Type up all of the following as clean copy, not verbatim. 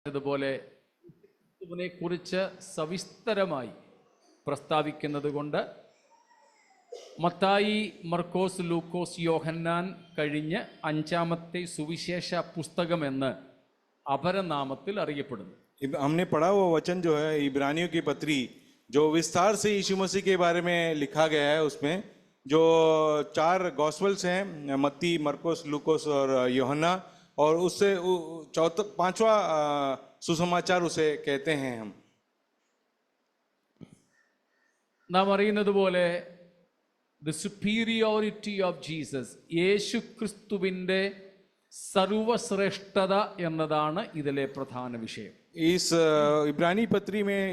ഇതുപോലെ ക്രിസ്തുവിനെ കുറിച്ച് സവിസ്തരമായി പ്രസ്താവിക്കുന്നത് കൊണ്ട് മത്തായി, മർക്കോസ്, ലൂക്കോസ്, യോഹന്നാൻ കഴിഞ്ഞ് 5-ാമത്തെ സുവിശേഷ പുസ്തകമെന്ന് അപരനാമത്തിൽ അറിയപ്പെടുന്നു. हमने पढ़ा वो वचन जो है इब्रानियों की पत्री, जो विस्तार से यीशु मसीह के बारे में लिखा गया है, उसमें जो 4 गॉस्पेल्स हैं, मत्ती, मरकोस, लूकोस और योहन्ना, और उससे 5वां सुसमाचार उसे कहते हैं. हम നാം അറിയുന്നത് പോലെ ദ സുപ്പീരിയോറിറ്റി ഓഫ് ജീസസ്, യേശു ക്രിസ്തുവിൻ്റെ സർവശ്രേഷ്ഠത എന്നതാണ് ഇതിലെ പ്രധാന വിഷയം. इस इब्रानी पत्री में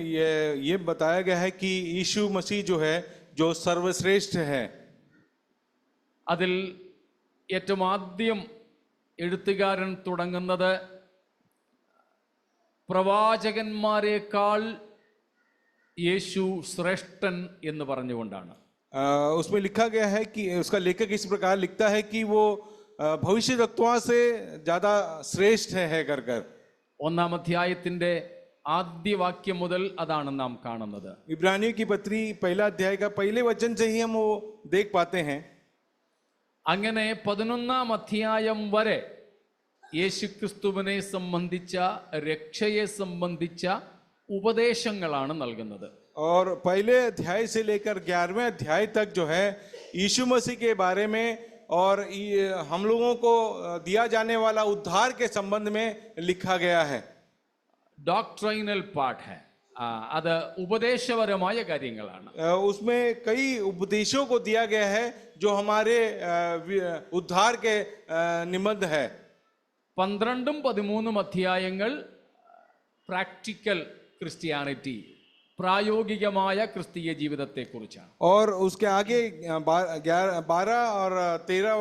ये बताया गया है कि यीशु मसीह जो है जो सर्वश्रेष्ठ है. അതിൽ ഏറ്റവും ആദ്യം എഴുത്തുകാരൻ തുടങ്ങുന്നത് പ്രവാചകന്മാരെക്കാൾ യേശു ശ്രേഷ്ഠൻ എന്ന് പറഞ്ഞുകൊണ്ടാണ്. उसमें लिखा गया है कि उसका लेखक इस प्रकार लिखता है कि वो भविष्यवक्ताओं से ज्यादा श्रेष्ठ है कर कर. 1-ാം അധ്യായത്തിന്റെ ആദ്യ വാക്യം മുതൽ അതാണ് നാം കാണുന്നത്. इब्रानियों की पत्री 1 अध्याय का पहले वचन से ही हम वो देख पाते हैं. അങ്ങനെ 11-ാം അധ്യായം വരെ യേശുക്രിസ്തുവിനെ സംബന്ധിച്ച, രക്ഷയെ സംബന്ധിച്ച ഉപദേശങ്ങളാണ് നൽകുന്നത്. और पहले अध्याय से लेकर 11वें अध्याय तक जो है यीशु मसीह के बारे में और हम लोगों को दिया जाने वाला उद्धार के संबंध में लिखा गया है. ഡോക്ട്രൈനൽ പാർട്ട് है, അത് ഉപദേശപരമായ കാര്യങ്ങളാണ്. उसमें कई उपदेशों को दिया गया है जो हमारे उद्धार के निमित्त है. 12-ഉം 13-ഉം അധ്യായങ്ങൾ പ്രാക്ടിക്കൽ ക്രിസ്ത്യാനിറ്റി, പ്രായോഗികമായ ക്രിസ്തീയ ജീവിതത്തെ കുറിച്ചാണ്. और उसके आगे 12 और 13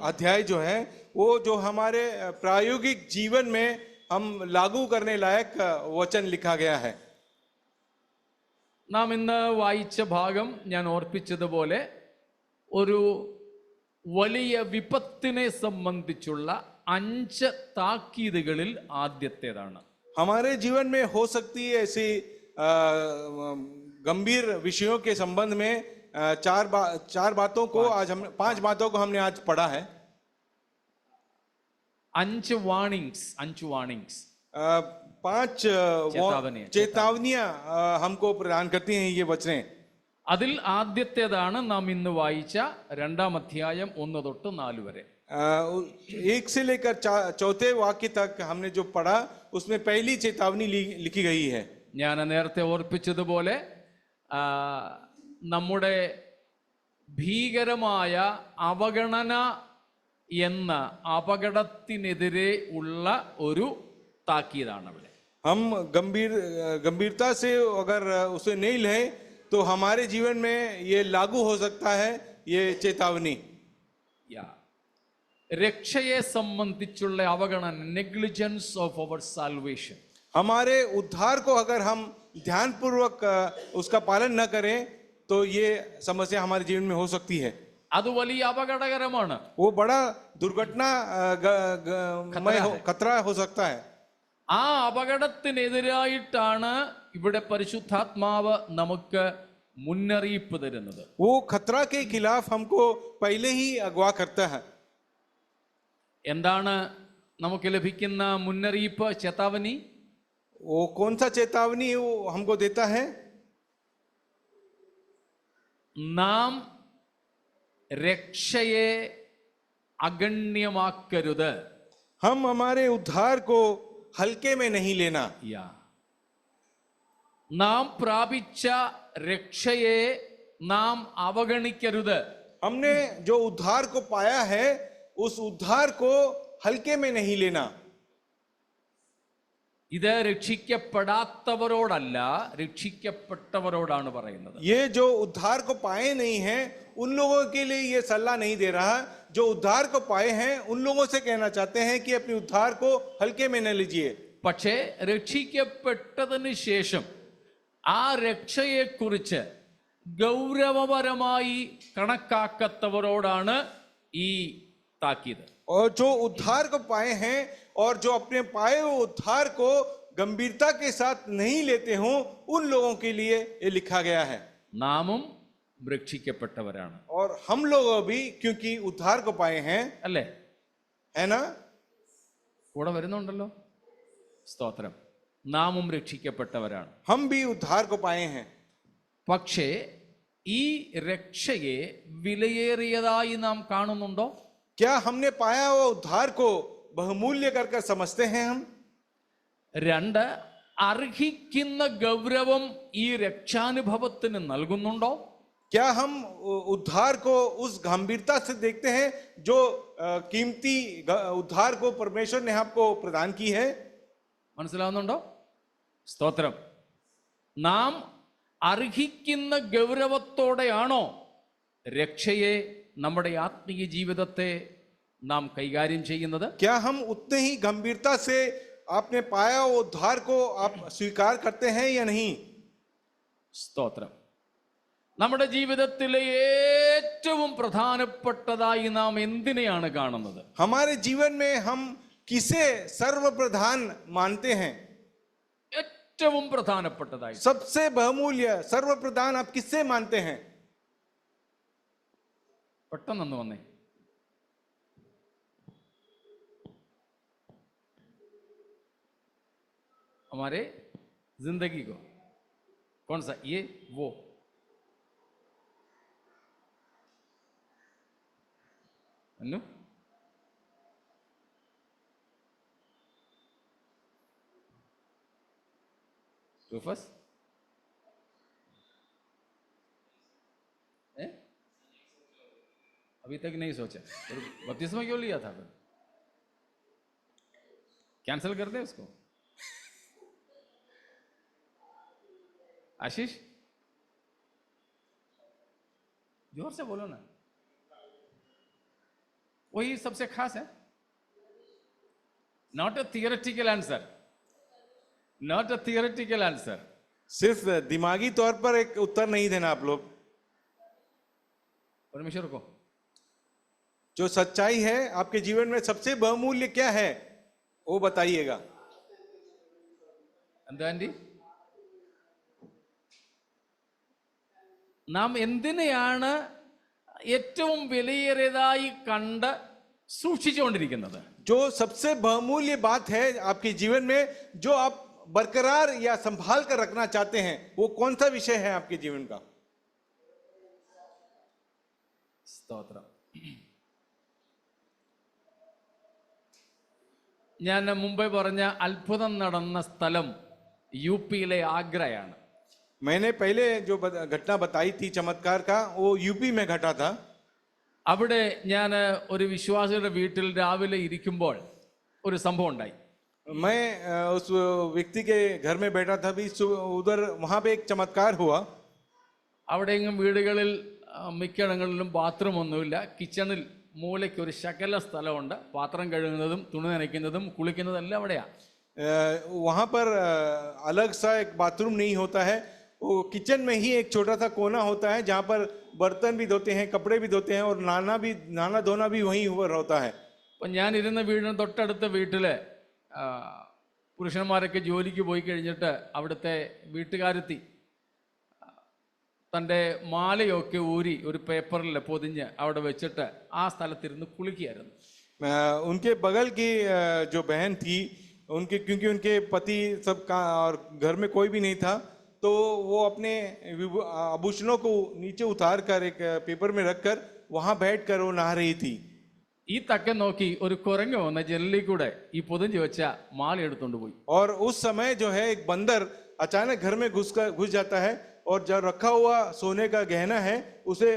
अध्याय जो है वो जो हमारे प्रायोगिक जीवन में हम लागू करने लायक वचन लिखा गया है. നാം ഇന്ന് വായിച്ച ഭാഗം ഞാൻ ഓർപ്പിച്ചതുപോലെ ഒരു വലിയ വിപത്തിനെ സംബന്ധിച്ചുള്ള 5 താക്കീതുകളിൽ ആദ്യത്തേതാണ്. हमारे जीवन में हो सकती है ऐसी गंभीर विषयों के संबंध में 4 बातों को आज हम 5 बातों को हमने आज पढ़ा है. 5 വാർണിംഗ്സ്, 5 चेतावनियां हमको प्रदान करती हैं ये वचनें. അതിൽ ആദ്യത്തേതാണ് നാം ഇന്ന് വായിച്ച 2-ാം അധ്യായം 1 തൊട്ട് 4 വരെ. 1 से लेकर 4 वाक्य तक हमने जो पढ़ा उसमें पहली चेतावनी लिखी गई है. ഞാൻ നേരത്തെ ഓർപ്പിച്ചതുപോലെ നമ്മുടെ ഭീകരമായ അവഗണന എന്ന അപകടത്തിനെതിരെ ഉള്ള ഒരു താക്കീതാണ് അവിടെ. हम गंभीरता से अगर उसे नहीं लें तो हमारे जीवन में ये लागू हो सकता है ये चेतावनी. രക്ഷയെ സംബന്ധിച്ചുള്ള അവഗണന, നെഗ്ലിജൻസ് ഓഫ് അവർ സാൽവേഷൻ. हमारे उद्धार को अगर हम ध्यानपूर्वक उसका पालन न करें तो ये समस्या हमारे जीवन में हो सकती है. അത് വലിയ അപകടകരമാണ്. वो बड़ा दुर्घटना खतरा हो सकता है. ആ അപകടത്തിനെതിരായിട്ടാണ് ഇവിടെ പരിശുദ്ധാത്മാവ് നമുക്ക് മുന്നറിയിപ്പ് തരുന്നത്. वो खतरा के खिलाफ हमको पहले ही अगवा करता है. എന്താണ് നമുക്ക് ലഭിക്കുന്ന മുന്നറിയിപ്പ്, ചേതാവനി? वो कौन सा चेतावनी वो हमको देता है? നാം രക്ഷയെ അഗണ്യമാക്കരുത്. हम हमारे उद्धार को हल्के में नहीं लेना. നാം പ്രാപിച്ച രക്ഷയെ നാം അവഗണിക്കരുത്. हमने जो उद्धार को पाया है उस उद्धार को हल्के में नहीं लेना. ഇത് രക്ഷിക്കപ്പെടാത്തവരോടല്ല, രക്ഷിക്കപ്പെട്ടവരോടാണ് പറയുന്നത്. ये जो उद्धार को पाए नहीं हैं उन लोगों के लिए ये सलाह नहीं दे रहा. जो उद्धार को पाए हैं उन लोगों से कहना चाहते हैं कि अपने उद्धार को हल्के में न लीजिए. പക്ഷേ രക്ഷിക്കപ്പെട്ടതിന് ശേഷം ആ രക്ഷയെക്കുറിച്ച് ഗൗരവപരമായി കണക്കാക്കാത്തവരോടാണ് ഈ താക്കീത്. और जो उद्धार को पाए हैं और जो अपने पाए हुए उद्धार को गंभीरता के साथ नहीं लेते हों उन लोगों के लिए ये लिखा गया है। നാമും രക്ഷിക്കപ്പെട്ടവരാണ്, और हम लोग भी क्योंकि उद्धार को पाए हैं, അല്ലേ? है ना? കൂടെ വരുന്നുണ്ടല്ലോ. സ്തോത്രം. നാമും രക്ഷിക്കപ്പെട്ടവരാണ്. हम भी उद्धार को पाए हैं। പക്ഷേ ഈ രക്ഷയെ വിലയേറിയതായി നാം കാണുന്നുണ്ടോ? क्या हमने पाया हुआ उद्धार को बहुमूल्य कर समझते हैं हम? രണ്ട്, അർഹിക്കുന്ന ഗൗരവം ഈ രക്ഷാനുഭവത്തിന് നൽകുന്നുണ്ടോ? क्या हम उद्धार को उस गंभीरता से देखते हैं जो कीमती उद्धार को परमेश्वर ने आपको प्रदान की है? മനസ്സിലാവുന്നുണ്ടോ? സ്തോത്രം. നാം അർഹിക്കുന്ന ഗൗരവത്തോടെയാണോ രക്ഷയെ, നമ്മുടെ ആത്മീയ ജീവിതത്തെ നാം കൈകാര്യം ചെയ്യുന്നത്? क्या हम उतने ही गंभीरता से आपने पाया हुआ उद्धार को आप स्वीकार करते हैं या नहीं? സ്തോത്രം. നമ്മുടെ ജീവിതത്തിലെ ഏറ്റവും പ്രധാനപ്പെട്ടതായി നാം എന്തിനെയാണ് കാണുന്നത്? हमारे जीवन में हम किसे सर्वप्रधान मानते हैं? ഏറ്റവും പ്രധാനപ്പെട്ടതായി सबसे बहुमूल्य सर्वप्रधान आप किससे मानते हैं? പെട്ടെന്ന് വന്നേ. हमारे जिंदगी को कौन सा, ये वो? अनु रूफस, अभी तक नहीं सोचा? बपतिस्मा क्यों लिया था फिर? कैंसिल कर दे उसको. आशीष जोर से बोलो ना, वही सबसे खास है. Not a theoretical answer, not a theoretical answer. सिर्फ दिमागी तौर पर एक उत्तर नहीं देना आप लोग. परमेश्वर को जो सच्चाई है आपके जीवन में सबसे बहुमूल्य क्या है वो बताइएगा. എന്താ ആൻറ്റി? നാം എന്തിനെയാണ് ഏറ്റവും വിലയേറിയതായി കണ്ട് സൂക്ഷിച്ചുകൊണ്ടിരിക്കുന്നത്? जो सबसे बहुमूल्य बात है आपके जीवन में जो आप बरकरार या संभाल कर रखना चाहते हैं वो कौन सा विषय है आपके जीवन का? സ്തോത്രം. ഞാൻ മുമ്പേ പറഞ്ഞ അത്ഭുതം നടന്ന സ്ഥലം യുപിയിലെ ആഗ്രയാണ്. मैंने पहले जो घटना बताई थी चमत्कार का वो यूपी में घटा था. അവിടെ ഞാൻ ഒരു വിശ്വാസിയുടെ വീട്ടിൽ രാവിലെ ഇരിക്കുമ്പോൾ ഒരു സംഭവം ഉണ്ടായി. मैं उस व्यक्ति के घर में बैठा था भी उधर वहां पे एक चमत्कार हुआ. അവിടെയെങ്കിലും വീടുകളിൽ മിക്കയിടങ്ങളിലും ബാത്റൂം ഒന്നുമില്ല. കിച്ചണിൽ മൂലയ്ക്ക് ഒരു ശകല സ്ഥലമുണ്ട്. പാത്രം കഴുകുന്നതും തുണി നനയ്ക്കുന്നതും കുളിക്കുന്നതും എല്ലാം അവിടെയാണ്. वहां पर अलग सा एक बाथरूम नहीं होता है. वो किचन में ही एक छोटा सा कोना होता है जहाँ पर बर्तन भी धोते हैं, कपड़े भी धोते हैं और नहाना धोना भी वहीं ऊपर होता है. അപ്പം ഞാൻ ഇരുന്ന വീടിന് തൊട്ടടുത്ത വീട്ടില് പുരുഷന്മാരൊക്കെ ജോലിക്ക് പോയി കഴിഞ്ഞിട്ട് അവിടുത്തെ വീട്ടുകാരെത്തി തൻ്റെ മാലയൊക്കെ ഊരി ഒരു പേപ്പറിൽ പൊതിഞ്ഞ് അവിടെ വെച്ചിട്ട് ആ സ്ഥലത്തിരുന്ന് കുളിക്കുകയായിരുന്നു. उनके बगल की जो बहन थी उनके क्योंकि उनके पति सब का और घर में कोई भी नहीं था तो वो अपने आभूषणों को नीचे उतार कर एक पेपर में रखकर वहां बैठकर वो नहा रही थी. ഈ തക്ക നോക്കി ഒരു കുരങ്ങ് വന്ന് ജനലിൽ കൂടെ ഈ പൊതിഞ്ഞു വെച്ച മാല എടുത്തുകൊണ്ട് പോയി. और उस समय जो है एक बंदर अचानक घर में घुस जाता है और जो रखा हुआ सोने का गहना है उसे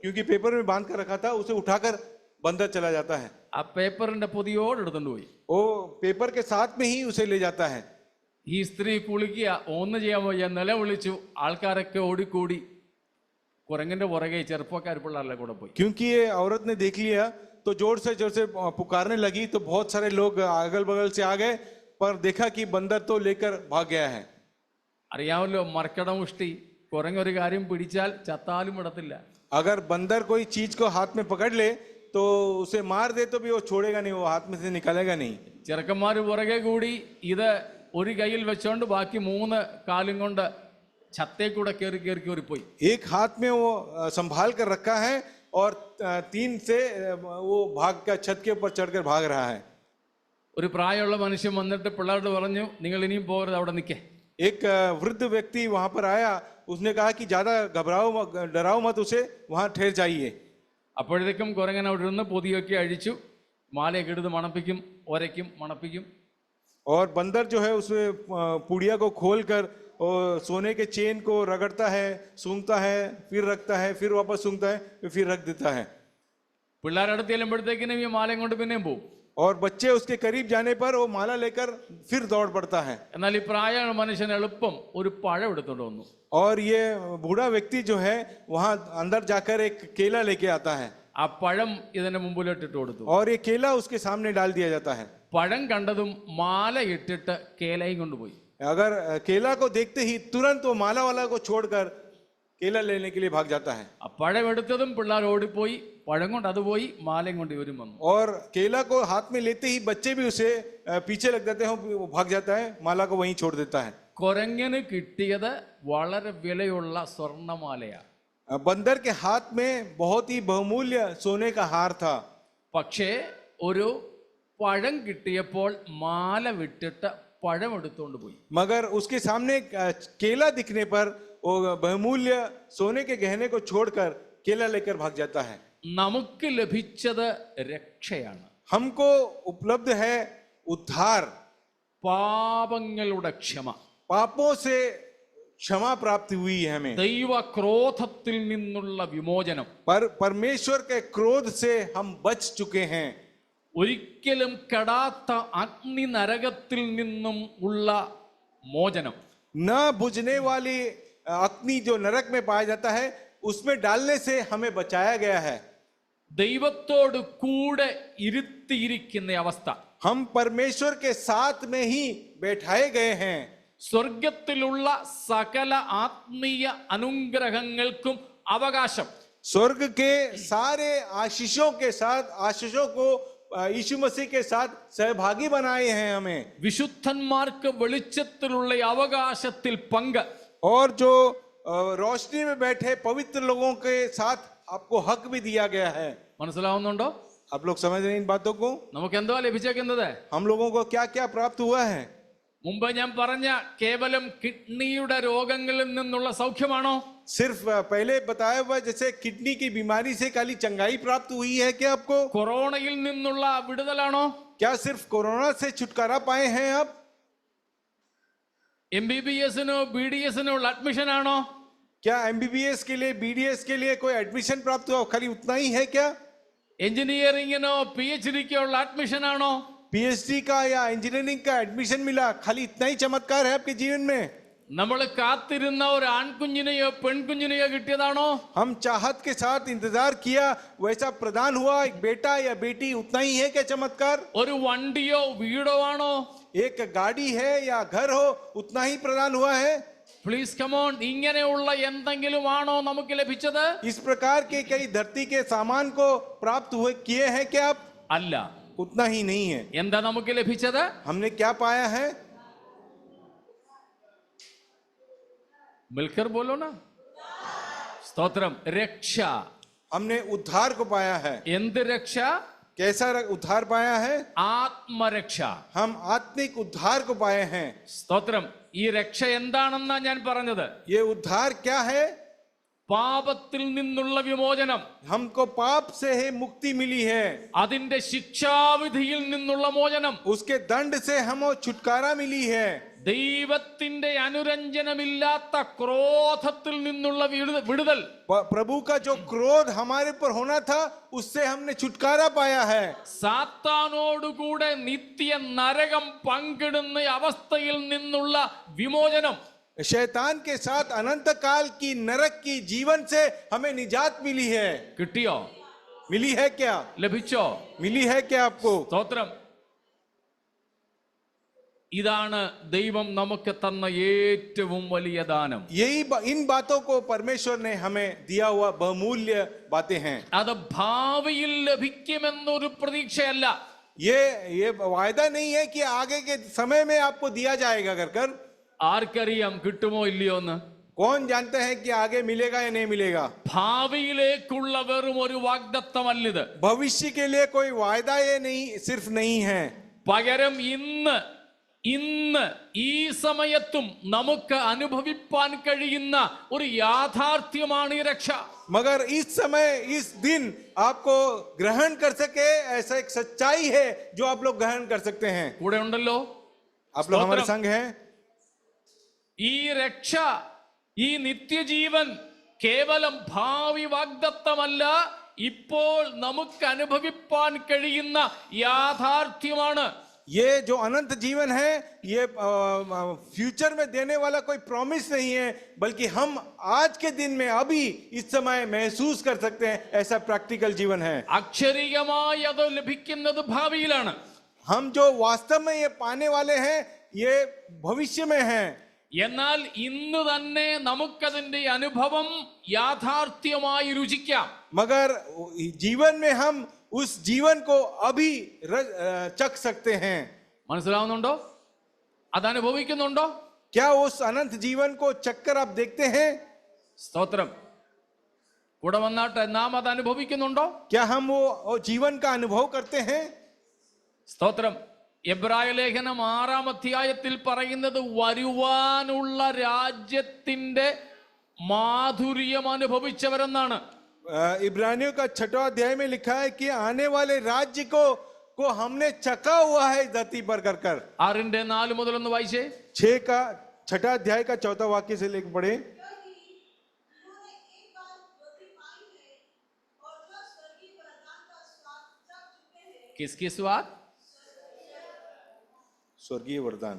क्योंकि पेपर में बांध कर रखा था उसे उठाकर बंदर चला जाता है. ആ പേപ്പറിന്റെ പൊതിയോട് എടുത്തുകൊണ്ട് പോയി. वो पेपर के साथ में ही उसे ले जाता है. ഈ സ്ത്രീ കുളിക്കുക, ഒന്നും ചെയ്യാൻ വയ്യ, നിലവിളിച്ചു. ആൾക്കാരൊക്കെ ഓടിക്കൂടി കുരങ്ങിന്റെ പുറകെ ചെറുപ്പക്കാർ പിള്ളേരുടെ കൂടെ പോയി. क्योंकि ये औरत ने देख लिया तो जोर से पुकारने लगी तो बहुत सारे लोग अगल बगल से आ गए पर देखा कि बंदर तो लेकर भाग गया है. അറിയാമല്ലോ, മർക്കടമുഷ്ടി. കുരങ്ങ് ഒരു കാര്യം പിടിച്ചാൽ ചത്താലും ഇടത്തില്ല. अगर बंदर कोई चीज को हाथ में पकड़ ले तो उसे मार दे तो भी वो छोड़ेगा नहीं, वो हाथ में से निकालेगा नहीं। ചെറുക്കന്മാർ പുറകെ കൂടി ഇത് ഒരു കയ്യിൽ വെച്ചോണ്ട് ബാക്കി 3 കാലും കൊണ്ട് छत्ते കൂടെ കയറി കയറി കയറിപ്പോയി. एक हाथ में वो संभाल कर रखा है और 3 से वो भाग कर छत के ऊपर चढ़कर भाग रहा है। ഒരു പ്രായമുള്ള മനുഷ്യൻ വന്നിട്ട് പിള്ളേരോട് പറഞ്ഞു, നിങ്ങൾ ഇനിയും പോകരുത്, അവിടെ നിൽക്കേ. एक वृद्ध व्यक्ति वहां पर आया, उसने कहा कि ज्यादा घबराओ डराओ मत उसे, वहां ठहर जाइए। അപ്പോഴത്തേക്കും കുരങ്ങൻ അവിടെ ഇരുന്ന് പൊതിയൊക്കെ അഴിച്ചു, മാലയൊക്കെ എടുത്ത് മണപ്പിക്കും, ഒരയ്ക്കും, മണപ്പിക്കും. और बंदर जो है उसमें पुड़िया को खोलकर और सोने के चेन को रगड़ता है, सूंघता है, फिर रखता है, फिर वापस सूंघता है, फिर रख देता है। പിള്ളേരടുത്ത് ചെല്ലുമ്പോഴത്തേക്കിനും ഈ മാലയും കൊണ്ട് പിന്നെയും പോകും. और बच्चे उसके करीब जाने पर वो माला लेकर फिर दौड़ पड़ता है। എന്നാൽ ഈ പ്രായമുള്ള മനുഷ്യൻ എളുപ്പം ഒരു പഴം എടുത്തോണ്ട് വന്നു. और ये बूढ़ा व्यक्ति जो है वहां अंदर जाकर एक केला लेके आता है ആ പഴം ഇതിന്റെ മുമ്പിലിട്ടിട്ട് കൊടുത്തു. और ये केला उसके सामने डाल दिया जाता है। പഴം കണ്ടതും മാല ഇട്ടിട്ട് കേലയും കൊണ്ടുപോയി. अगर केला को देखते ही तुरंत वो माला वाला को छोड़कर केला लेने के लिए भाग जाता है। ആ പഴം എടുത്തതും പിള്ളേർ ഓടിപ്പോയി, പഴം കൊണ്ട് അത് പോയി, മാലയും കൊണ്ട് ഇവരും വന്നു. और केला को हाथ में लेते ही बच्चे भी उसे पीछे लग जाते हैं, वो भाग जाता है, माला को वहीं छोड़ देता है। കുരങ്ങന് കിട്ടിയത് വളരെ വിലയുള്ള സ്വർണ്ണമാലയാ. बंदर के हाथ में बहुत ही बहुमूल्य सोने का हार था। പക്ഷേ ഒരു പഴം കിട്ടിയപ്പോൾ മാല വിട്ടിട്ട് പഴം എടുത്തുകൊണ്ട് പോയി. मगर उसके सामने केला दिखने पर वो बहुमूल्य सोने के गहने को छोड़कर केला लेकर भाग जाता है। നമുക്ക് ലഭിച്ചത് രക്ഷയാണ്. हमको उपलब्ध है उद्धार, പാപങ്ങളുടെ ക്ഷമ. पापों से क्षमा प्राप्त हुई है हमें। ദൈവ ക്രോധത്തിൽ നിന്നുള്ള വിമോചനം. पर परमेश्वर के क्रोध से हम बच चुके हैं। ഒരിക്കലും കെടാത്ത അഗ്നി നരകത്തിൽ നിന്നും ഉള്ള മോചനം. न बुझने वाली अग्नि जो नरक में पाया जाता है उसमें डालने से हमें बचाया गया है। ദൈവത്തോട് കൂടെ ഇരുത്തിയിരിക്കുന്ന അവസ്ഥ. हम परमेश्वर के साथ में ही बैठाए गए हैं। സ്വർഗത്തിലുള്ള സകല ആത്മീയ അനുഗ്രഹങ്ങൾക്കും അവകാശം. स्वर्ग के सारे आशीषों के साथ आशीषों को यीशु मसीह के साथ सहभागी बनाए हैं हमें। വിശുദ്ധന്മാർക്ക് വെളിച്ചത്തിലുള്ള അവകാശത്തിൽ പങ്ക്. और जो रोशनी में बैठे पवित्र लोगों के साथ आपको हक भी दिया गया है। മനസ്സിലാവുന്നുണ്ടോ? आप लोग समझ रहे हैं इन बातों को? നമുക്ക് എന്തോ ലഭിച്ചേക്കുന്നത്? हम लोगों को क्या क्या प्राप्त हुआ है? മുമ്പ് ഞാൻ പറഞ്ഞ കേവലം കിഡ്നിയുടെ രോഗങ്ങളിൽ നിന്നുള്ള സൗഖ്യമാണോ? सिर्फ पहले बताया हुआ जैसे किडनी की बीमारी से खाली चंगाई प्राप्त हुई है क्या आपको? കൊറോണയിൽ നിന്നുള്ള വിടുതലാണോ? क्या सिर्फ कोरोना से छुटकारा पाए हैं आप? MBBSനോ BDSനോ ഉള്ള അഡ്മിഷൻ ആണോ? क्या MBBS के लिए BDS के लिए कोई एडमिशन प्राप्त हुआ? खाली उतना ही है क्या? എഞ്ചിനീയറിംഗിനോ PhDക്കോ ഉള്ള അഡ്മിഷൻ ആണോ? PhD का या इंजीनियरिंग का एडमिशन मिला, खाली इतना ही चमत्कार है आपके जीवन में? നമ്മൾ കാത്തിരുന്ന ഒരു ആൺകുഞ്ഞിനെയോ പെൺകുഞ്ഞിനെയോ കിട്ടിയതാണോ? हम चाहत के साथ इंतजार किया वैसा प्रदान हुआ एक बेटा या बेटी, उतना ही है क्या चमत्कार? ഒരു വണ്ടിയോ വീടോ ആണോ? एक गाड़ी है या घर हो, उतना ही प्रदान हुआ है? പ്ലീസ് കമോൺ, ഇങ്ങനെയുള്ള എന്തെങ്കിലും ആണോ നമുക്ക് ലഭിച്ചത്? इस प्रकार के कई धरती के सामान को प्राप्त हुए किए हैं क्या आप? അല്ല. उतना ही नहीं है। എന്താ നമുക്ക് ലഭിച്ചത്? हमने क्या पाया है? മിൽക്കർ बोलो ना. സ്തോത്രം. രക്ഷ. हमने उद्धार को पाया है। എന്ത് രക്ഷ? कैसा उद्धार पाया है? ആത്മരക്ഷ. हम आत्मिक उद्धार को पाए हैं। സ്തോത്രം. ഈ രക്ഷ എന്താണെന്നാ ഞാൻ പറഞ്ഞത്? ये उद्धार क्या है? പാപത്തിൽ നിന്നുള്ള വിമോചനം. हमको पाप से ही मुक्ति मिली है। അതിന്റെ ശിക്ഷാവിധിയിൽ നിന്നുള്ള മോചനം. उसके दंड से हमको छुटकारा मिली है। ദൈവത്തിന്റെ അനുരഞ്ജനമില്ലാത്ത ക്രോധത്തിൽ നിന്നുള്ള വിടുതൽ. प्रभु का जो क्रोध हमारे पर होना था उससे हमने छुटकारा पाया है। സാത്താനോടുകൂടെ നിത്യ നരകം പങ്കിടുന്ന അവസ്ഥയിൽ നിന്നുള്ള വിമോചനം. शैतान के साथ अनंत काल की नरक की जीवन से हमें निजात मिली है। കിട്ടിയോ? मिली है क्या? ലഭിച്ചോ? मिली है क्या आपको? സ്തോത്രം. ഇതാണ് ദൈവം നമുക്ക് തന്ന ഏറ്റവും വലിയ ദാനം. इन बातों को परमेश्वर ने हमें दिया हुआ बहुमूल्य बातें हैं. അത് ഭാവിയിൽ ലഭിക്കുമെന്നൊരു പ്രതീക്ഷയല്ല. ये वायदा नहीं है कि आगे के समय में आपको दिया जाएगा कर. ആർക്കറിയാം കിട്ടുമോ ഇല്ലയോ എന്ന്? कौन जानते हैं कि आगे मिलेगा या नहीं मिलेगा. ഭാവിയിലേക്കുള്ള വെറും ഒരു വാഗ്ദത്തമല്ലിത്. भविष्य के लिए कोई वायदा ये नहीं सिर्फ नहीं है. പകരം ഇന്ന് ഈ സമയത്തും നമുക്ക് അനുഭവിപ്പാൻ കഴിയുന്ന ഒരു യാഥാർത്ഥ്യമാണ് ഈ രക്ഷ. मगर इस समय इस दिन आपको ग्रहण कर सके ऐसा एक सच्चाई है जो आप लोग ग्रहण कर सकते हैं. കൂടെ ഉണ്ടല്ലോ? आप लोग हमारे संग हैं. ഈ രക്ഷ, ഈ നിത്യജീവൻ കേവലം ഭാവി വാഗ്ദത്തമല്ല, ഇപ്പോൾ നമുക്ക് അനുഭവിപ്പാൻ കഴിയുന്ന യാഥാർത്ഥ്യമാണ്. ये जो अनंत जीवन है ये फ्यूचर में देने वाला कोई प्रॉमिस नहीं है, बल्कि हम आज के दिन में अभी इस समय महसूस कर सकते हैं ऐसा प्रैक्टिकल जीवन है. അക്ഷരികമായി അത് ലഭിക്കുന്നത് ഭാവിയിലാണ്. हम जो वास्तव में ये पाने वाले हैं ये भविष्य में है. എന്നാൽ ഇന്ന് തന്നെ നമുക്കതിന്റെ അനുഭവം യാഥാർത്ഥ്യമായി രുചിക്കാം. मगर जीवन में हम उस जीवन को अभी चख सकते हैं. മനസ്സിലാവുന്നുണ്ടോ? അത് അനുഭവിക്കുന്നുണ്ടോ? क्या उस अनंत जीवन को चक्कर आप देखते हैं? സ്തോത്രം. കൂടെ വന്നാട്ടെ, നാം അത് അനുഭവിക്കുന്നുണ്ടോ? क्या हम वो जीवन का अनुभव करते हैं? സ്തോത്രം. എബ്രായ ലേഖനം 6-ാം അധ്യായത്തിൽ പറയുന്നത് വരുവാനുള്ള രാജ്യത്തിന്റെ മാധുര്യം അനുഭവിച്ചവരെന്നാണ്. इब्रानियों का 6वां अध्याय में लिखा है कि आने वाले राज्य को हमने चखा हुआ है धरती पर कर. 6:4 മുതൽ ഒന്ന് വായിച്ചേ. 6 अध्याय का 4वां वाक्य से लेकर पढ़े. किसकी स्वाद? स्वर्गीय वरदान.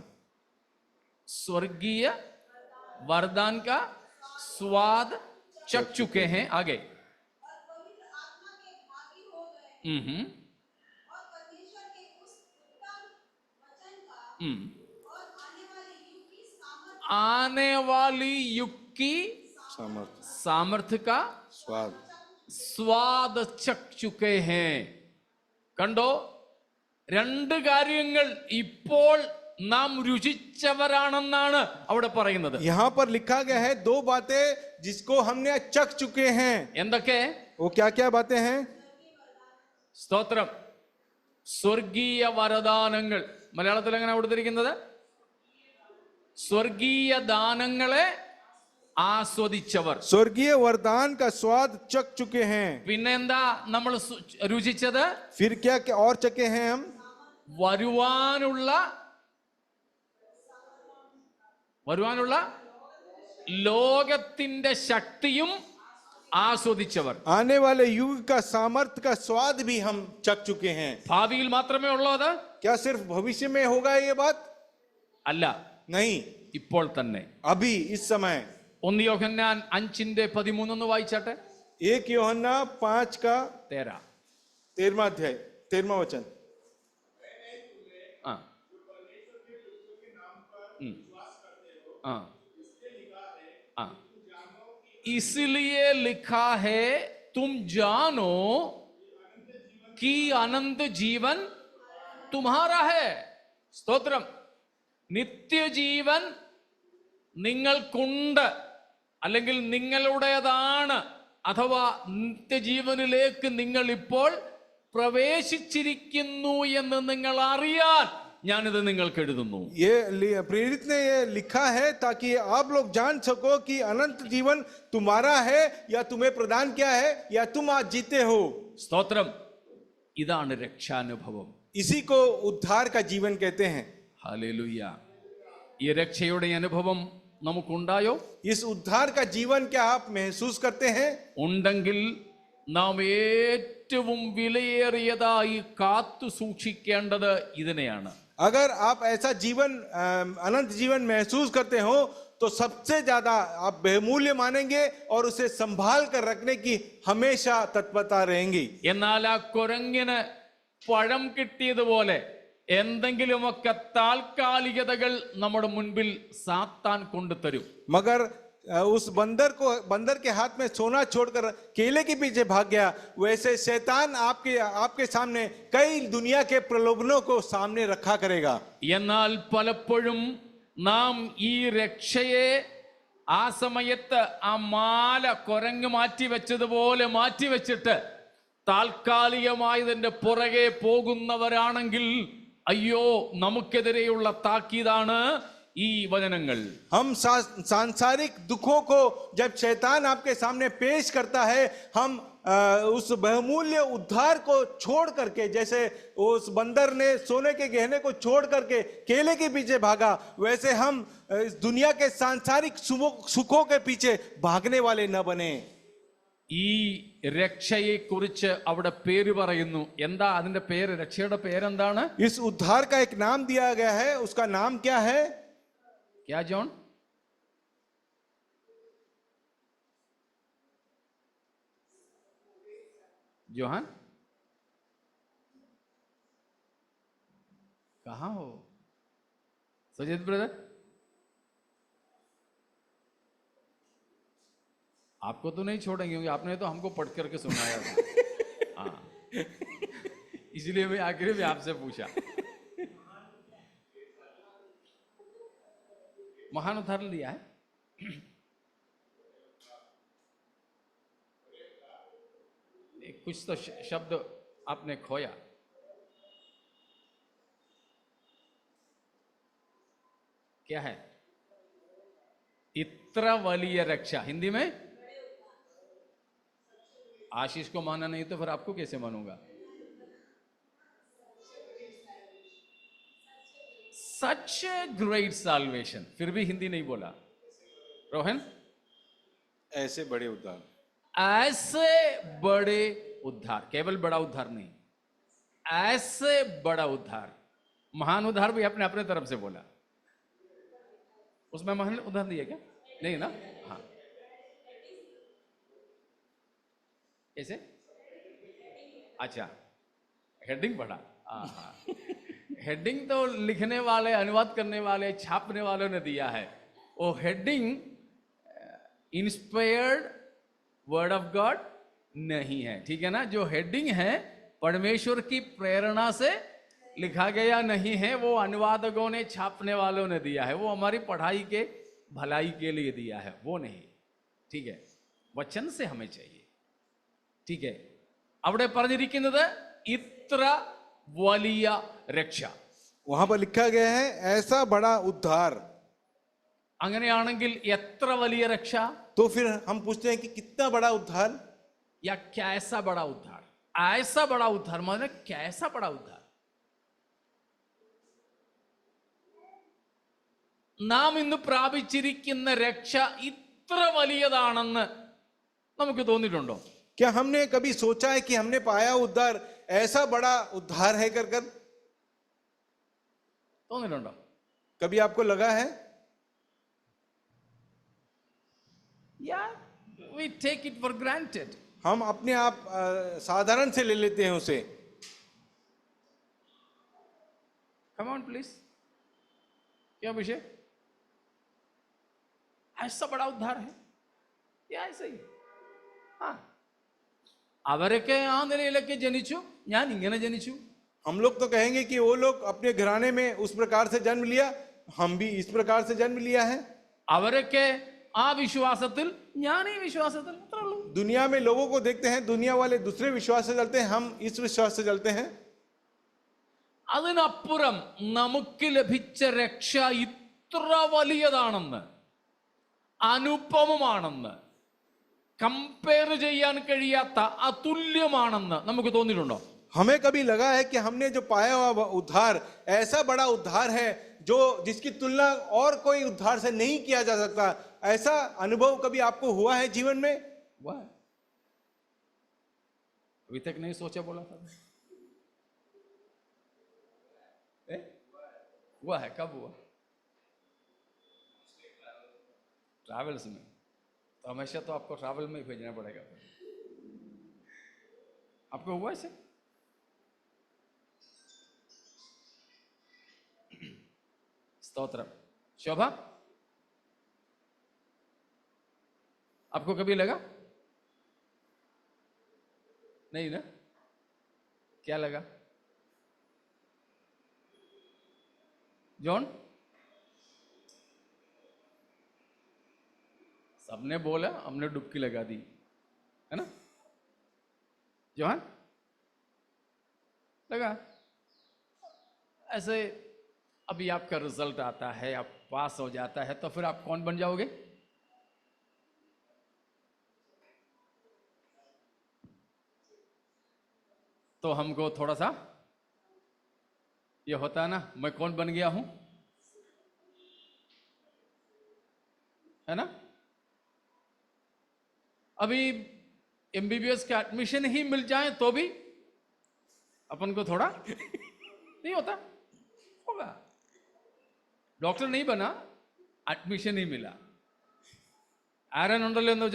स्वर्गीय वरदान का स्वाद चख चुके हैं. आगे. आने वाली युग की सामर्थ्य का स्वाद चख चुके हैं. കണ്ടോ, രണ്ട് കാര്യങ്ങൾ ഇപ്പോൾ നാം രുചിച്ചവരാണെന്നാണ് അവിടെ പറയുന്നത്. यहाँ पर लिखा गया है दो बातें जिसको हमने चख चुके हैं. എന്തൊക്കെ? वो क्या क्या बातें हैं? സ്തോത്രം. സ്വർഗീയ വരദാനങ്ങൾ. മലയാളത്തിൽ എങ്ങനെ കൊടുത്തിരിക്കുന്നത്? സ്വർഗീയ ദാനങ്ങളെ ആസ്വദിച്ചവർ. स्वर्गीय वरदान का स्वाद चख चुके हैं. പിന്നെന്താ നമ്മൾ രുചിച്ചത്? फिर क्या क्या और चखे हैं हम? വരുവാനുള്ള ലോകത്തിന്റെ ശക്തിയും ആസ്വദിച്ചവർ. आने वाले युग का सामर्थ्य का स्वाद भी हम चख चुके हैं. ഭാവിയിൽ മാത്രമേ ഉള്ളൂ അത്? क्या सिर्फ भविष्य में होगा ये बात? അല്ല, नहीं, ഇപ്പോൾ തന്നെ. अभी इस समय. 1 യോഹന്നാൻ 5:13 ഒന്ന് വായിച്ചാട്ടെ. 1 यूहन्ना 5 का 13वां अध्याय 13वां वचन. इसलिए लिखा है तुम जानो कि अनंत जीवन तुम्हारा है. സ്തോത്രം. നിത്യജീവൻ നിങ്ങൾക്കുണ്ട്, അല്ലെങ്കിൽ നിങ്ങളുടേതാണ്, അഥവാ നിത്യജീവനിലേക്ക് നിങ്ങൾ ഇപ്പോൾ പ്രവേശിച്ചിരിക്കുന്നു എന്ന് നിങ്ങൾ അറിയാൻ ഞാനിത് നിങ്ങൾക്ക് എഴുതുന്നു. ये प्रेरित ने ये लिखा है ताकि आप लोग जान सको कि अनंत जीवन तुम्हारा है या तुम्हें प्रदान किया है या तुम आज जीते हो. സ്തോത്രം. ഇതാണ് രക്ഷാനുഭവം. इसी को उद्धार का जीवन कहते हैं. ഹല്ലേലൂയ. ഈ രക്ഷയുടെ അനുഭവം നമുക്കുണ്ടായോ? इस उद्धार का जीवन क्या आप महसूस करते हैं? ഉണ്ടെങ്കിൽ നാം ഏറ്റവും വിലയേറിയതായി കാത്തു സൂക്ഷിക്കേണ്ടത് ഇതിനെയാണ്. अगर आप ऐसा जीवन अनंत जीवन महसूस करते हो तो सबसे ज्यादा आप बहुमूल्य मानेंगे और उसे संभाल कर रखने की हमेशा तत्परता रहेंगी. എന്നാൽ ആ കുരങ്ങിന് പഴം കിട്ടിയതുപോലെ എന്തെങ്കിലുമൊക്കെ താൽക്കാലികതകൾ നമ്മുടെ മുൻപിൽ സാത്താൻ കൊണ്ടുതരും. मगर उस बंदर के हाथ में सोना छोड़कर केले के पीछे भाग गया, वैसे शैतान आपके सामने कई दुनिया के प्रलोभनों को सामने रखा करेगा. എന്നാൽ പലപ്പോഴും നാം ഈ രക്ഷയെ ആ സമയത്ത് ആ മാല കുരങ്ങ് മാറ്റി വെച്ചതുപോലെ മാറ്റി വെച്ചിട്ട് താൽക്കാലികമായതിന്റെ പുറകെ പോകുന്നവരാണെങ്കിൽ അയ്യോ, നമുക്കെതിരെയുള്ള താക്കീതാണ് ഈ വചനങ്ങൾ. हम सांसारिक दुखों को जब शैतान आपके सामने पेश करता है, हम उस बहुमूल्य उद्धार को छोड़ करके, जैसे उस बंदर ने सोने के गहने को छोड़ करके केले के पीछे भागा, वैसे हम इस दुनिया के सांसारिक सुखों के पीछे भागने वाले न बने. ഈ രക്ഷയെ കുറിച്ച് അവിടെ പേര് പറയുന്നു. എന്താ അതിന്റെ പേര്? രക്ഷയുടെ പേരെന്താണ്? इस उद्धार का एक नाम दिया गया है. उसका नाम क्या है? क्या जॉन? जोहान, कहाँ हो? सुजीत ब्रदर, आपको तो नहीं छोड़ेंगे क्योंकि आपने तो हमको पढ़ करके सुनाया था. हाँ, इसलिए मैं आखिर में आपसे पूछा. महान उदाहरण लिया है. कुछ तो शब्द आपने खोया. क्या है? इत्र वलीय रक्षा. हिंदी में आशीष को माना नहीं तो फिर आपको कैसे मानूंगा? Such great salvation. फिर भी हिंदी नहीं बोला रोहन. ऐसे बड़े उद्धार. ऐसे बड़े उद्धार. केवल बड़ा उद्धार नहीं, ऐसे बड़ा उद्धार. महान उद्धार भी आपने अपने तरफ से बोला. उसमें महान उद्धार दिया क्या? नहीं ना. हाँ, कैसे? अच्छा, हेडिंग पढ़ा. हाँ, हेडिंग तो लिखने वाले, अनुवाद करने वाले, छापने वालों ने दिया है. वो heading inspired word of God नहीं है. ठीक है ना. जो हेडिंग है परमेश्वर की प्रेरणा से लिखा गया नहीं है. वो अनुवादकों ने, छापने वालों ने दिया है. वो हमारी पढ़ाई के भलाई के लिए दिया है, वो नहीं. ठीक है, वचन से हमें चाहिए. ठीक है. അവിടെ പറഞ്ഞിരിക്കുന്നത് ഇത്ര വലിയ രക്ഷ. वहां पर लिखा गया है ऐसा बड़ा उद्धार. അങ്ങനെയാണെങ്കിൽ എത്ര വലിയ രക്ഷ? तो फिर हम पूछते हैं कि कितना बड़ा उद्धार, या कैसा बड़ा उद्धार? ऐसा बड़ा उद्धार मतलब कैसा बड़ा उद्धार? നാം ഇന്ന് പ്രാപിച്ചിരിക്കുന്ന രക്ഷ ഇത്ര വലിയതാണെന്ന് നമുക്ക് തോന്നിയിട്ടുണ്ടോ? क्या हमने कभी सोचा है कि हमने पाया उद्धार ऐसा बड़ा उद्धार है कर कर? തോന്നിയിട്ടുണ്ടോ? कभी आपको लगा है? या we take it for granted. हम अपने आप साधारण से ले लेते हैं उसे. Come on please. क्या विषय? ऐसा बड़ा उद्धार है या ऐसा ही? हाँ, അവരൊക്കെ ആ നിലയിലൊക്കെ ജനിച്ചു, ഞാൻ ഇങ്ങനെ ജനിച്ചു. हम लोग तो कहेंगे कि वो लोग अपने घराने में उस प्रकार से जन्म लिया, हम भी इस प्रकार से जन्म लिया है. അവരൊക്കെ ആ വിശ്വാസത്തിൽ, ഞാൻ ഈ വിശ്വാസത്തിൽ. അത്രേ ഉള്ളൂ. दुनिया में लोगों को देखते हैं, दुनिया वाले दूसरे विश्वास से चलते हैं, हम इस विश्वास से चलते हैं. അതിനപ്പുറം നമുക്ക് ലഭിച്ച രക്ഷ ഇത്ര വലിയതാണെന്ന്, അനുപമമാണെന്ന്, കമ്പയർ ചെയ്യാൻ കഴിയാത്ത അതുല്യമാണെന്ന് നമുക്ക് തോന്നിയിട്ടുണ്ടോ? हमें कभी लगा है कि हमने जो पाया हुआ उद्धार ऐसा बड़ा उद्धार है जो जिसकी तुलना और कोई उद्धार से नहीं किया जा सकता? ऐसा अनुभव कभी आपको हुआ है जीवन में? हुआ है. अभी तक नहीं सोचा, बोला था. हुआ है. कब हुआ? ट्रैवल्स में. तो हमेशा तो आपको ट्रैवल में ही भेजना पड़ेगा. आपको हुआ ऐसे? स्तोत्रम। शोभा, आपको कभी लगा? नहीं ना? क्या लगा? जॉन? सबने बोला, हमने डुबकी लगा दी, है ना? जॉन लगा? ऐसे अभी आपका रिजल्ट आता है, आप पास हो जाता है, तो फिर आप कौन बन जाओगे? तो हमको थोड़ा सा ये होता है ना, मैं कौन बन गया हूं, है ना? अभी एमबीबीएस का एडमिशन ही मिल जाए तो भी अपन को थोड़ा नहीं होता होगा। डॉक्टर नहीं बना, एडमिशन ही मिला। ആരൻ ഉണ്ടല്ലോ എന്ന്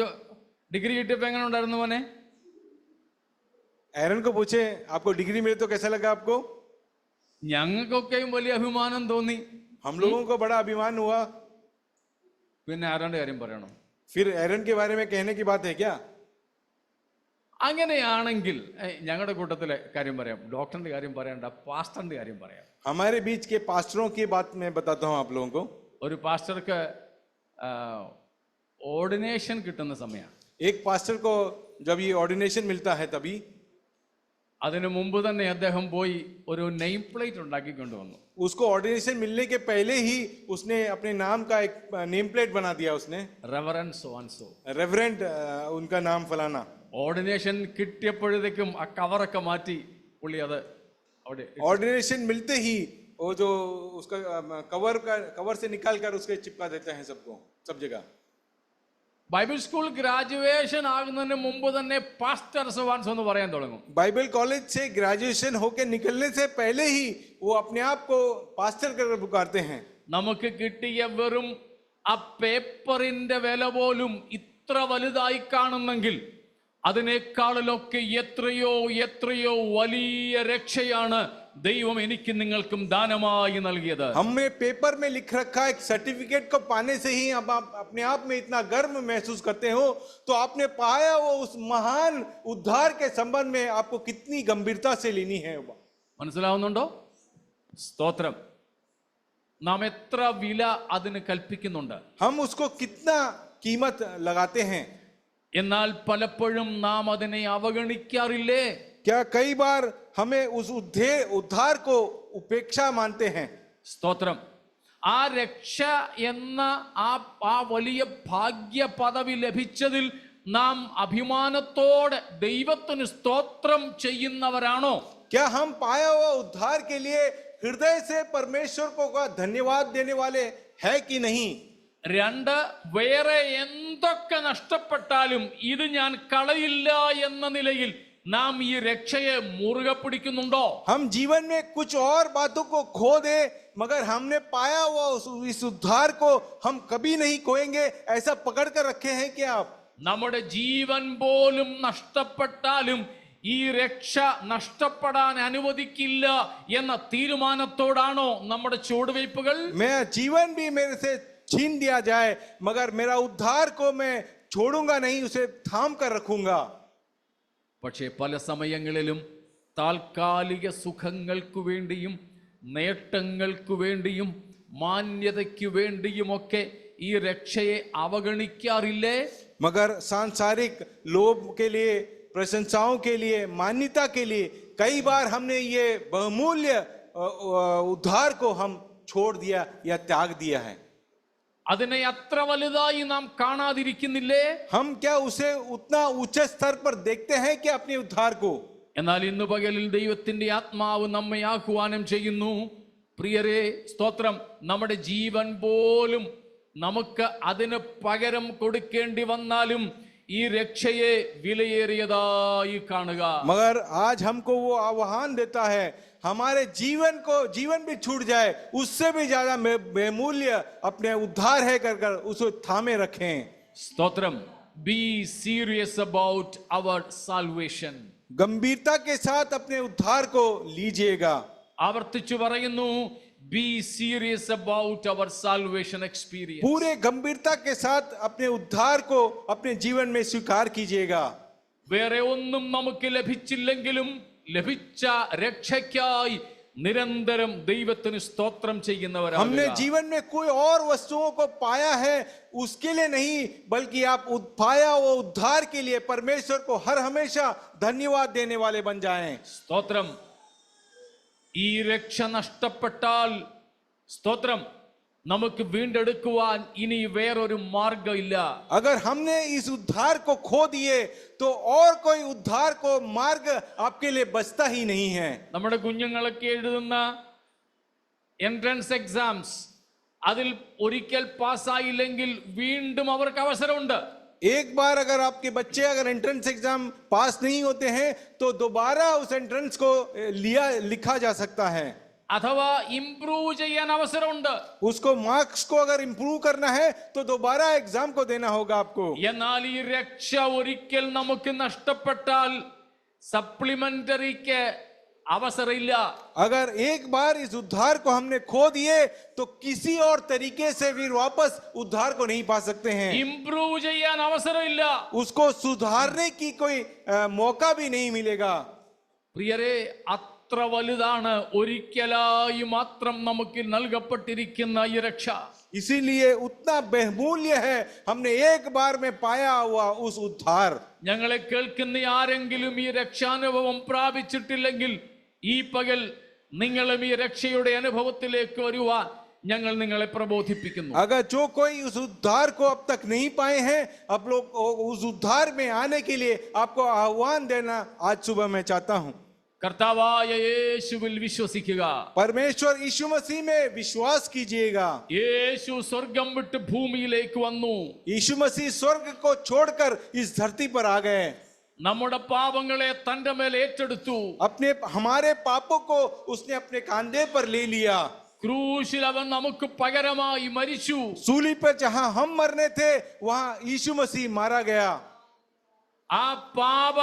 ഡിഗ്രി കിട്ടിയപ്പോ എങ്ങനെ ഉണ്ടായിരുന്നു മോനെ? एरन को पूछे आपको डिग्री मिले तो कैसा लगा आपको? ഞങ്ങൾക്കൊക്കെയും വലിയ അഭിമാനം തോന്നി. हम लोगों को बड़ा अभिमान हुआ। പിന്നെ ആരാന്റെ കാര്യം പറയണം? फिर एरन के बारे में कहने की बात है क्या? അങ്ങനെയാണെങ്കിൽ ഞങ്ങളുടെ കൂട്ടത്തിലെ കാര്യം പറയാം, ഡോക്ടറിന്റെ കാര്യം പറയണ്ട, പാസ്റ്ററിന്റെ കാര്യം പറയാം. हमारे बीच के पास्टरों की बात मैं बताता हूं आप लोगों को। ഒരു പാസ്റ്റർക്ക് ഓർഡിനേഷൻ കിട്ടുന്ന സമയം, एक पास्टर को जब ये ऑर्डिनेशन मिलता है तभी അതിനു മുമ്പ് തന്നെ അദ്ദേഹം പോയി ഒരു നെയിം പ്ലേറ്റ് ഉണ്ടാക്കി കൊണ്ടുവന്നു. उसको ऑर्डिनेशन मिलने के पहले ही उसने अपने नाम का एक नेम प्लेट बना दिया। उसने Reverend so and so, reverent उनका नाम फलाना। ഓർഡിനേഷൻ കിട്ടിയപ്പോഴത്തേക്കും ആ കവറൊക്കെ മാറ്റി പുള്ളി അത് അവിടെ ऑर्डिनेशन मिलते ही वो जो उसका कवर से निकाल कर उसके चिपका देते हैं सबको, सब जगह। ബൈബിൾ സ്കൂൾ ഗ്രാജുവേഷൻ ആകുന്നതിന് മുമ്പ് തന്നെ പാസ്റ്റർസ് വാൻസ് എന്ന് പറയാൻ തുടങ്ങും. बाइबल कॉलेज से ग्रेजुएशन होकर निकलने से पहले ही वो अपने आप को पास्टर कर पुकारते हैं। നമുക്ക് കിട്ടിയ വെറും ആ പേപ്പറിന്റെ വില പോലും ഇത്ര വലുതായി കാണുന്നെങ്കിൽ അതിനേക്കാളിലൊക്കെ എത്രയോ എത്രയോ വലിയ രക്ഷയാണ് ദൈവം എനിക്ക് നിങ്ങൾക്കും ദാനമായി നൽകിയത്. हमने पेपर में लिख रखा एक सर्टिफिकेट को पाने से ही अब आप अपने आप में इतना गर्व महसूस करते हो, तो आपने पाया वो उस महान उद्धार के संबंध में आपको कितनी गंभीरता से लेनी है। മനസ്സിലാവുന്നുണ്ടോ? സ്തോത്രം. നാം എത്ര വില അതിന് കൽപ്പിക്കുന്നുണ്ട്, हम उसको कितना कीमत लगाते हैं, എന്നാൽ പലപ്പോഴും നാം അതിനെ അവഗണിക്കാറില്ലേ? क्या कई बार हमें उस उद्धार को उपेक्षा मानते हैं। സ്തോത്രം. ആ രക്ഷ എന്ന ആ വലിയ ഭാഗ്യ പദവി ലഭിച്ചതിൽ നാം അഭിമാനത്തോടെ ദൈവത്തിന് സ്തോത്രം ചെയ്യുന്നവരാണോ? क्या हम पाया हुआ उद्धार के लिए हृदय से परमेश्वर को धन्यवाद देने वाले है कि नहीं? രണ്ട്, വേറെ എന്തൊക്കെ നഷ്ടപ്പെട്ടാലും ഇത് ഞാൻ കളയില്ല എന്ന നിലയിൽ നാം ഈ രക്ഷയെ മുറുകെ പിടിക്കുന്നുണ്ടോ? हम जीवन में कुछ और बातों को खो दे, मगर हमने पाया हुआ इस उद्धार को हम कभी नहीं खोएंगे, ऐसा पकड़ कर रखे हैं क्या आप? നമ്മുടെ ജീവൻ പോലും നഷ്ടപ്പെട്ടാലും ഈ രക്ഷ നഷ്ടപ്പെടാൻ അനുവദിക്കില്ല എന്ന തീരുമാനത്തോടാണോ നമ്മുടെ ചുവടുവയ്പ്പുകൾ? मैं जीवन भी मेरे से छीन दिया जाए, मगर मेरा उद्धार को मैं छोड़ूंगा नहीं, उसे थाम कर रखूंगा। പക്ഷേ പല സമയങ്ങളിലും താൽക്കാലിക സുഖങ്ങൾക്കു വേണ്ടിയും നേട്ടങ്ങൾക്കു വേണ്ടിയും മാന്യതയ്ക്കു വേണ്ടിയുമൊക്കെ ഈ രക്ഷയെ അവഗണിക്കാറില്ലേ? मगर सांसारिक लोभ के लिए, प्रशंसाओं के लिए, मान्यता के लिए कई बार हमने ये बहुमूल्य उद्धार को हम छोड़ दिया या त्याग दिया है। അതിനെ അത്ര വലുതായി നാം കാണാതിരിക്കുന്നില്ലേ? हम क्या उसे उतना ऊंचे स्तर पर देखते हैं कि अपने उद्धार को? എന്നാൽ ഇന്ന് പകലിൽ ദൈവത്തിന്റെ ആത്മാവ് നമ്മെ ആഹ്വാനം ചെയ്യുന്നു, പ്രിയരെ സ്തോത്രം, നമ്മുടെ ജീവൻ പോലും നമുക്ക് അതിന് പകരം കൊടുക്കേണ്ടി വന്നാലും ഈ രക്ഷയെ വിലയേറിയതായി കാണുക. मगर आज हमको वो आह्वान देता है, हमारे जीवन भी छूट जाए, उससे भी ज्यादा बेमूल्य अपने उद्धार है कर उसे थामे रखें। സ്തോത്രം. Be serious about our salvation. गंभीरता के साथ अपने उद्धार को लीजिएगा। ആവർത്തിച്ചു പറയുന്നു, be serious about our salvation experience. पूरे गंभीरता के साथ अपने उद्धार को अपने जीवन में स्वीकार कीजिएगा। വേറെ ഒന്നും നമുക്ക് ലഭിച്ചില്ലെങ്കിലും ലഭിച്ച രക്ഷയ്ക്കായി നിരന്തരം ദൈവത്തിന് സ്തോത്രം हमने ചെയ്യുന്നവരാകുക. जीवन में कोई और वस्तुओं को पाया है उसके लिए नहीं, बल्कि आप पाया वो उद्धार के लिए परमेश्वर को हर हमेशा धन्यवाद देने वाले बन जाएं। സ്തോത്രം. ഈ രക്ഷ നഷ്ടപ്പെട്ടാൽ സ്തോത്രം നമുക്ക് വീണ്ടെടുക്കുവാൻ ഇനി വേറൊരു മാർഗമില്ല. अगर हमने इस उद्धार को खो दिए तो और कोई उद्धार को मार्ग आपके लिए बचता ही नहीं है। നമ്മുടെ കുഞ്ഞുങ്ങളൊക്കെ എഴുതുന്ന എൻട്രൻസ് എക്സാംസ് അതിൽ ഒരിക്കൽ പാസ്സായില്ലെങ്കിൽ വീണ്ടും അവർക്ക് അവസരമുണ്ട്. एक बार अगर आपके बच्चे अगर एंट्रेंस एग्जाम पास नहीं होते हैं तो दोबारा उस एंट्रेंस को लिखा जा सकता है। അഥവാ ഇംപ്രൂവ് ചെയ്യാൻ അവസരമുണ്ട്. उसको मार्क्स को अगर इंप्रूव करना है तो दोबारा एग्जाम को देना होगा आपको। എന്നാൽ ഈ രക്ഷ ഒരിക്കൽ നമുക്ക് നഷ്ടപ്പെട്ടാൽ സപ്ലിമെന്ററിക്ക് അവസരമില്ല. अगर एक बार इस उद्धार को हमने खो दिए तो किसी और तरीके से फिर वापस उद्धार को नहीं पा सकते हैं। ഇംപ്രൂവ് ചെയ്യാൻ അവസരമില്ല. उसको सुधारने की कोई मौका भी नहीं मिलेगा। പ്രിയരെ, അത്ര വലുതാണ് ഒരിക്കലായി മാത്രം നമുക്ക് നൽകപ്പെട്ടിരിക്കുന്ന ഈ രക്ഷ. इसीलिए उतना बहुमूल्य है हमने एक बार में पाया हुआ उस उद्धार। ഞങ്ങളെ കേൾക്കുന്ന ആരെങ്കിലും ഈ രക്ഷാനുഭവം പ്രാപിച്ചിട്ടില്ലെങ്കിൽ ഈ പകൽ നിങ്ങളും ഈ രക്ഷയുടെ അനുഭവത്തിലേക്ക് വരുവാൻ ഞങ്ങൾ നിങ്ങളെ പ്രബോധിപ്പിക്കുന്നു. अगर जो कोई उस उद्धार को अब तक नहीं पाए हैं, आप लोग उस उद्धार में आने के लिए आपको आह्वान देना आज सुबह मैं चाहता हूं। കർത്താവായ യേശുവിൽ വിശ്വസിക്കുക. परमेश्वर यीशु मसीह में विश्वास कीजिएगा। യേശു സ്വർഗം വിട്ട് ഭൂമിയിലേക്ക് വന്നു. यीशु मसीह स्वर्ग को छोड़कर इस धरती पर आ गए। നമ്മുടെ പാപങ്ങളെ തന്റെ മേൽ ഏറ്റെടുത്തു. अपने हमारे पापों को उसने अपने कांधे पर ले लिया। ക്രൂശിൽ അവൻ നമുക്ക് പകരമായി മരിച്ചു. सूली पर जहां हम मरने थे वहां यीशु मसीह मारा गया। ആ പാപ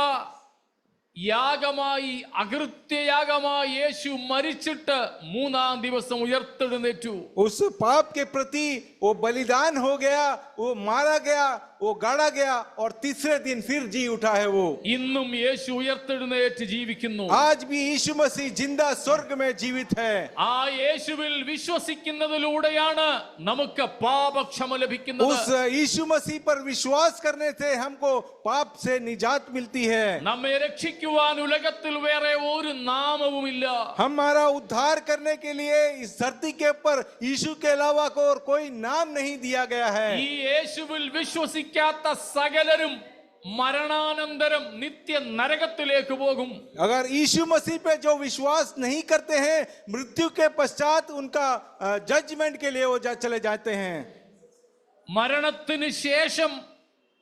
യാഗമായി അകൃത്യയാഗമായി യേശു മരിച്ചിട്ട് മൂന്നാം ദിവസം ഉയർത്തെഴുന്നേറ്റു. उस पाप के प्रति वो बलिदान हो गया, वो मारा गया, वो गाड़ा गया और तीसरे दिन फिर जी उठा है वो। ഇന്നും യേശു ഉയർത്തെഴുന്നേറ്റ് ജീവിക്കുന്നു. आज भी यीशु मसीह जिंदा स्वर्ग में जीवित है। ആ യേശുവിൽ വിശ്വസിക്കുന്നതിലൂടെയാണ് നമുക്ക് പാപക്ഷമ ലഭിക്കുന്നത്. उस यीशु मसीह पर विश्वास करने से हमको पाप से निजात मिलती है। നമ്മെ രക്ഷിക്കുവാൻ ഉലകത്തിൽ വേറെ ഒരു നാമവുമില്ല. हमारा उद्धार करने के लिए इस धरती के ऊपर यीशु के अलावा को और कोई नाम नहीं दिया गया है। ഈ യേശുവിൽ വിശ്വസിക്കാത്ത സകലരും മരണാനന്തരം നിത്യ നരകത്തിലേക്ക് പോകും. अगर यीशु मसीह पे जो विश्वास नहीं करते हैं, मृत्यु के पश्चात उनका जजमेंट के लिए वो चले जाते हैं। മരണത്തിന് ശേഷം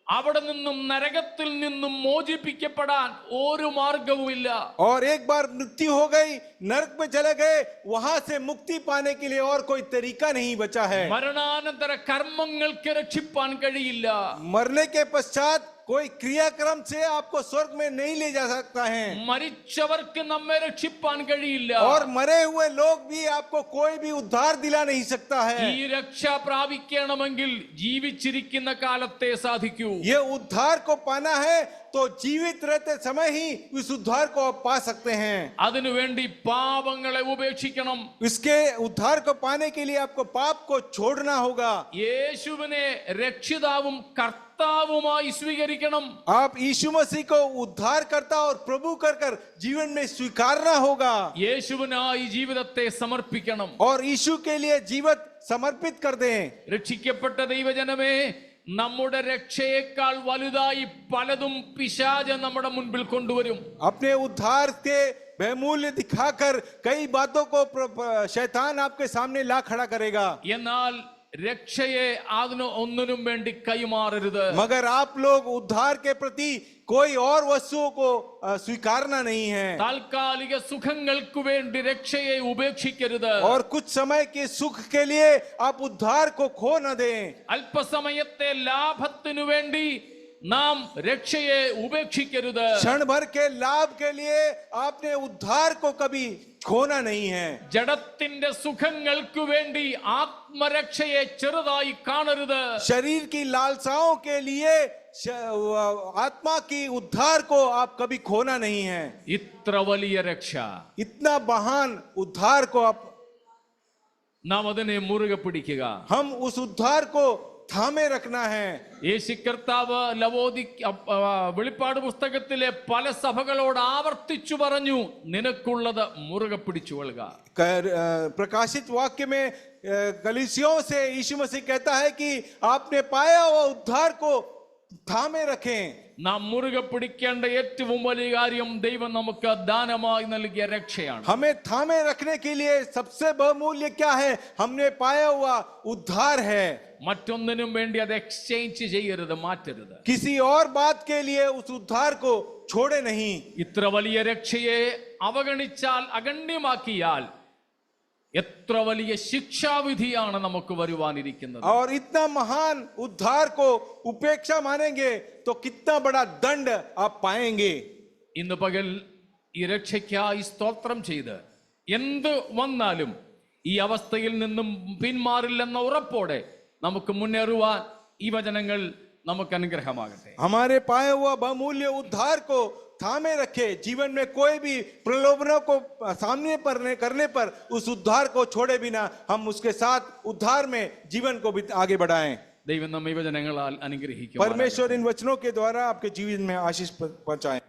അവിടെ നിന്നും നരകത്തിൽ നിന്നും മോചിപ്പിക്കപ്പെടാൻ ഒരു മാർഗവുമില്ല. और एक बार मृत्यु हो गई, नरक में चले गए, वहां से मुक्ति पाने के लिए और कोई तरीका नहीं बचा है। മരണാനന്തര കർമ്മങ്ങൾക്ക് രക്ഷിപ്പാൻ കഴിയില്ല. मरने के पश्चात कोई क्रियाक्रम से आपको स्वर्ग में नहीं ले जा सकता है। മരിച്ചവർക്ക് നമ്മെ രക്ഷിപ്പാൻ കഴിയില്ല. और मरे हुए लोग भी आपको कोई भी उद्धार दिला नहीं सकता है। ഈ രക്ഷ പ്രാപിക്കണമെങ്കിൽ ജീവിച്ചിരിക്കുന്ന കാലത്തെ സാധിക്കൂ. ये उद्धार को पाना है तो जीवित रहते समय ही इस उद्धार को आप पा सकते हैं। അതിനുവേണ്ടി പാപങ്ങളെ ഉപേക്ഷിക്കണം. इसके उद्धार को पाने के लिए आपको पाप को छोड़ना होगा। യേശുവിനെ രക്ഷിതാവും കർത്താവുമായി സ്വീകരിക്കണം. आप यीशु मसीह को उद्धारकर्ता और प्रभु कर कर जीवन में स्वीकारना होगा യേശുവിനായി ജീവിതത്തെ സമർപ്പിക്കണം. और यीशु के लिए जीवन समर्पित कर दें। രക്ഷിക്കപ്പെട്ട ദൈവജനമേ, നമ്മുടെ രക്ഷയേക്കാൾ വലുതായി പലതും പിശാച് നമ്മുടെ മുൻപിൽ കൊണ്ടുവരും. अपने उद्धार के बहुमूल्य दिखाकर कई बातों को शैतान आपके सामने ला खड़ा करेगा। എന്നാൽ രക്ഷയെ അതിന് ഒന്നിനും വേണ്ടി കൈമാറരുത്. मगर आप लोग उद्धार के प्रति कोई और वस्तुओं को स्वीकारना नहीं है। താൽക്കാലിക സുഖങ്ങൾക്ക് വേണ്ടി രക്ഷയെ ഉപേക്ഷിക്കരുത്. और कुछ समय के सुख के लिए आप उद्धार को खो न दें। അല്പസമയത്തെ ലാഭത്തിനു വേണ്ടി നാം രക്ഷയെ ഉപേക്ഷിക്കരുത്. क्षण भर के लाभ के लिए आपने उद्धार को कभी खोना नहीं है। ജഡത്തിന്റെ സുഖങ്ങൾക്ക് വേണ്ടി ആത്മരക്ഷയെ ചെറുതായി കാണരുത്. शरीर की लालसाओं के लिए आत्मा की उद्धार को आप कभी खोना नहीं है। ഇത്ര വലിയ രക്ഷ इतना महान उद्धार को आप, നാം അതിനെ മുറുകെ പിടിക്കുക. हम उस उद्धार को थामे रखना है। യേശു കർത്താവ് വെളിപ്പാട് പുസ്തകത്തിലെ പല സഭകളോട് ആവർത്തിച്ചു പറഞ്ഞു, നിനക്കുള്ളത് മുറുകെ പിടിച്ചുകൊള്ളുക. प्रकाशित वाक्य में कलीसियों से यीशु मसीह कहता है कि आपने पाया हुआ उद्धार को थामे रखें। നാം മുറുകെ പിടിക്കേണ്ട ഏറ്റവും വലിയ കാര്യം ദൈവം നമുക്ക് ദാനമായി നൽകിയ രക്ഷയാണ്. हमें थामे रखने के लिए सबसे बहुमूल्य क्या है? हमने पाया हुआ उद्धार है। മറ്റൊന്നിനും വേണ്ടി അത് എക്സ്ചേഞ്ച് ചെയ്യരുത്, മാറ്റരുത്. किसी और बात के लिए उस उद्धार को छोड़े नहीं। ഇത്ര വലിയ രക്ഷയെ അവഗണിച്ചാൽ, അഗണ്യമാക്കിയാൽ എത്ര വലിയ ശിക്ഷാവിധിയാണ് നമുക്ക് വരുവാനിരിക്കുന്നത്. और इतना महान उद्धार को उपेक्षा मानेंगे तो कितना बड़ा दंड आप पाएंगे। ഇന്ന് പകൽ ഈ രക്ഷയ്ക്കായി സ്തോത്രം ചെയ്ത് എന്ത് വന്നാലും ഈ അവസ്ഥയിൽ നിന്നും പിന്മാറില്ലെന്ന ഉറപ്പോടെ നമുക്ക് മുന്നേറുവാൻ ഈ വചനങ്ങൾ നമുക്ക് അനുഗ്രഹമാകട്ടെ. हमारे पाए हुआ बहुमूल्य उद्धार को थामे रखे। जीवन में कोई भी प्रलोभनों को सामने करने पर उस उद्धार को छोड़े बिना हम उसके साथ उद्धार में जीवन को भी आगे बढ़ाएं। ദൈവം നമ്മെ ഈ വചനങ്ങളാൽ അനുഗ്രഹിക്കും. परमेश्वर इन वचनों के द्वारा आपके जीवन में आशीष पहुंचाएं।